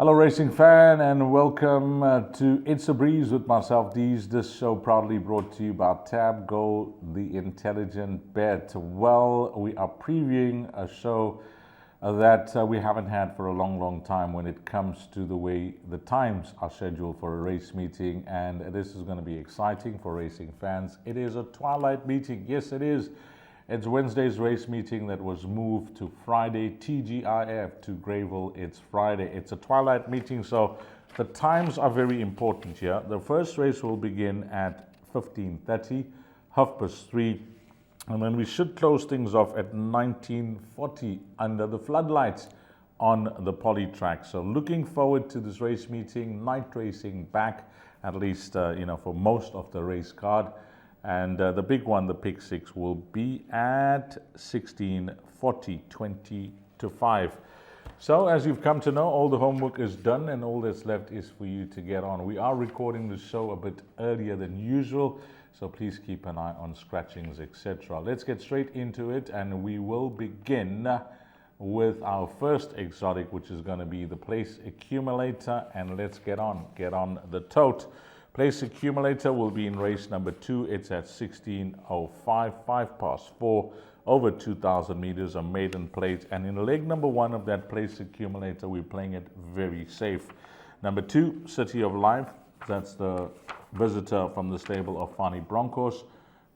Hello racing fan and welcome to It's a Breeze with myself Deez. This show proudly brought to you by Tab Go, the intelligent bet. Well, we are previewing a show that we haven't had for a long time when it comes to the way the times are scheduled for a race meeting, and this is going to be exciting for racing fans. It is a twilight meeting. Yes, it is. It's Wednesday's race meeting that was moved to Friday, TGIF to Greyville. It's Friday. It's a twilight meeting, so the times are very important here. The first race will begin at 15:30, 3:30, and then we should close things off at 19:40 under the floodlights on the poly track. So looking forward to this race meeting, night racing back, at least for most of the race card. And the big one, the pick six, will be at 16:40, 20-5. So as you've come to know, all the homework is done and all that's left is for you to get on. We are recording the show a bit earlier than usual, so please keep an eye on scratchings, etc. Let's get straight into it, and we will begin with our first exotic, which is going to be the place accumulator. And let's get on the tote. Place accumulator will be in race number 2. It's at 16:05, 4:05, over 2,000 meters, a maiden plate. And in leg number 1 of that place accumulator, we're playing it very safe. Number 2, City of Life. That's the visitor from the stable of Fani Broncos.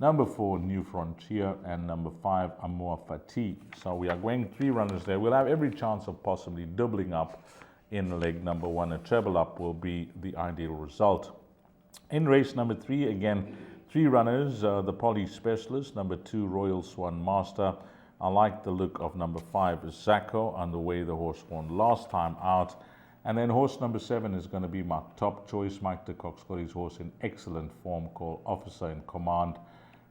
Number 4, New Frontier. And number 5, Amour Fati. So we are going 3 runners there. We'll have every chance of possibly doubling up in leg number 1. A treble up will be the ideal result. In race number 3, again, 3 runners, the Poly Specialist, number 2, Royal Swan Master. I like the look of number 5, Zacco, on the way the horse won last time out. And then horse number 7 is going to be my top choice, Mike de Kock's got his horse in excellent form called Officer in Command,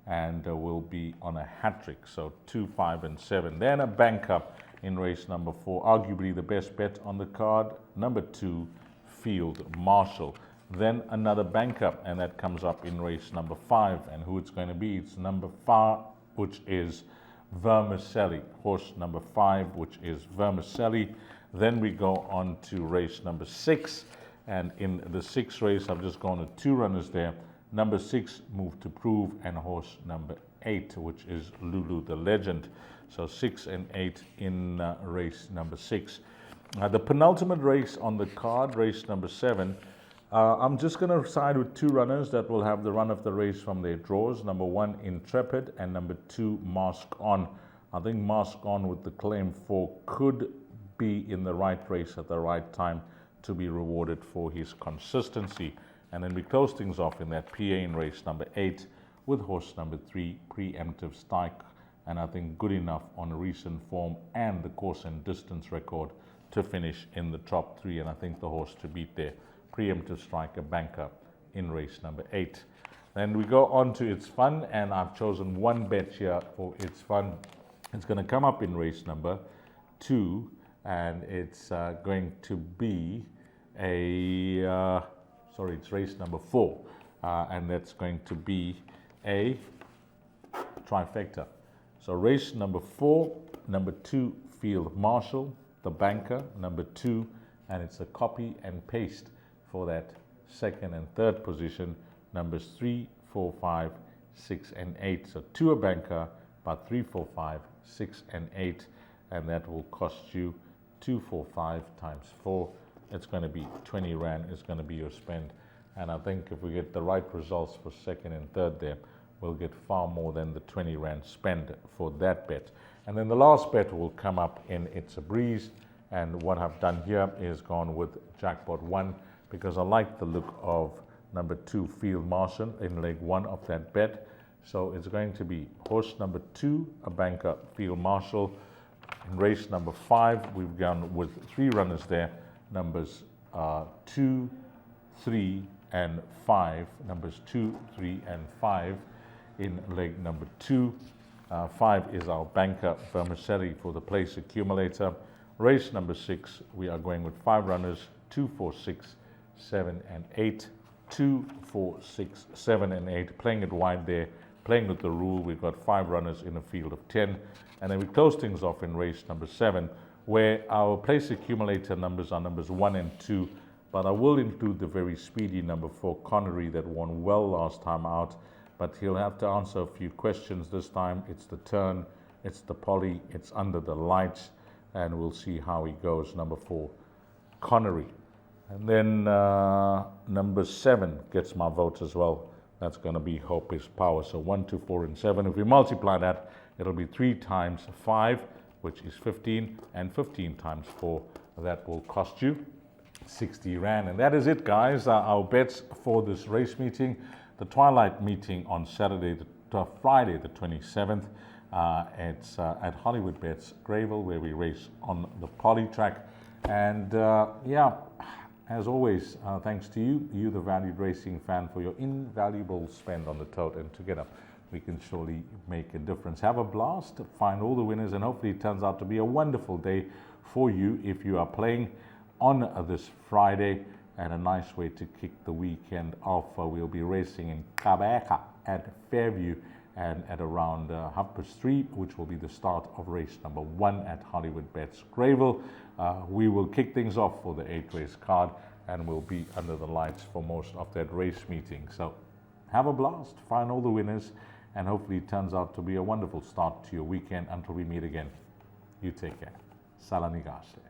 and will be on a hat-trick, so 2, 5, and 7. Then a banker in race number 4, arguably the best bet on the card, number 2, Field Marshal. Then another banker, and that comes up in race number 5. And who it's going to be, it's number 5, which is Vermicelli. Horse number 5, which is Vermicelli. Then we go on to race number 6. And in the 6th race, I've just gone to 2 runners there. Number 6, Move to Prove, and horse number 8, which is Lulu the Legend. So 6 and 8 in race number 6. The penultimate race on the card, race number 7, I'm just going to side with 2 runners that will have the run of the race from their draws. Number 1, Intrepid, and number 2, Mask On. I think Mask On with the claim 4 could be in the right race at the right time to be rewarded for his consistency. And then we close things off in that PA in race number 8 with horse number 3, Preemptive Strike. And I think good enough on recent form and the course and distance record to finish in the top 3. And I think the horse to beat there, Preemptive Strike, a banker in race number 8. Then we go on to It's Fun, and I've chosen one bet here for It's Fun. It's going to come up in race number 2, and it's going to be it's race number 4, and that's going to be a trifecta. So race number 4, number 2, Field Marshal, the banker, number 2, and it's a copy and paste for that 2nd and 3rd position, numbers 3, 4, 5, 6, and 8. So 2 a banker, but 3, 4, 5, 6, and 8, and that will cost you 245 times 4. It's going to be 20 Rand is going to be your spend. And I think if we get the right results for 2nd and 3rd there, we'll get far more than the 20 Rand spend for that bet. And then the last bet will come up in It's a Breeze. And what I've done here is gone with Jackpot 1, because I like the look of number 2, Field Marshal, in leg 1 of that bet. So it's going to be horse number 2, a banker, Field Marshal. In race number 5, we've gone with 3 runners there, numbers 2, 3, and 5. Numbers 2, 3, and 5 in leg number 2. 5 is our banker, Vermicelli, for the place accumulator. Race number 6, we are going with 5 runners, 2, 4, 6, 7, and 8. 2, 4, 6, 7, and 8. Playing it wide there, playing with the rule. We've got 5 runners in a field of 10. And then we close things off in race number 7 where our place accumulator numbers are numbers 1 and 2, but I will include the very speedy number 4, Connery, that won well last time out, but he'll have to answer a few questions this time. It's the turn, it's the poly, it's under the lights, and we'll see how he goes. Number 4, Connery. And then number 7 gets my vote as well. That's going to be Hope is Power. So 1, 2, 4, and 7. If we multiply that, it'll be 3 times 5, which is 15, and 15 times 4. That will cost you 60 Rand. And that is it, guys. Our bets for this race meeting. The twilight meeting on Friday the 27th. It's at Hollywoodbets Greyville, where we race on the poly track. And as always, thanks to you, the valued racing fan, for your invaluable spend on the tote. And together, we can surely make a difference. Have a blast, find all the winners, and hopefully it turns out to be a wonderful day for you if you are playing on this Friday, and a nice way to kick the weekend off. We'll be racing in Kabeka at Fairview, and at around 3:30, which will be the start of race number 1 at Hollywoodbets Greyville. We will kick things off for the 8-race card, and we'll be under the lights for most of that race meeting. So have a blast, find all the winners, and hopefully it turns out to be a wonderful start to your weekend. Until we meet again, you take care. Salani Gasle.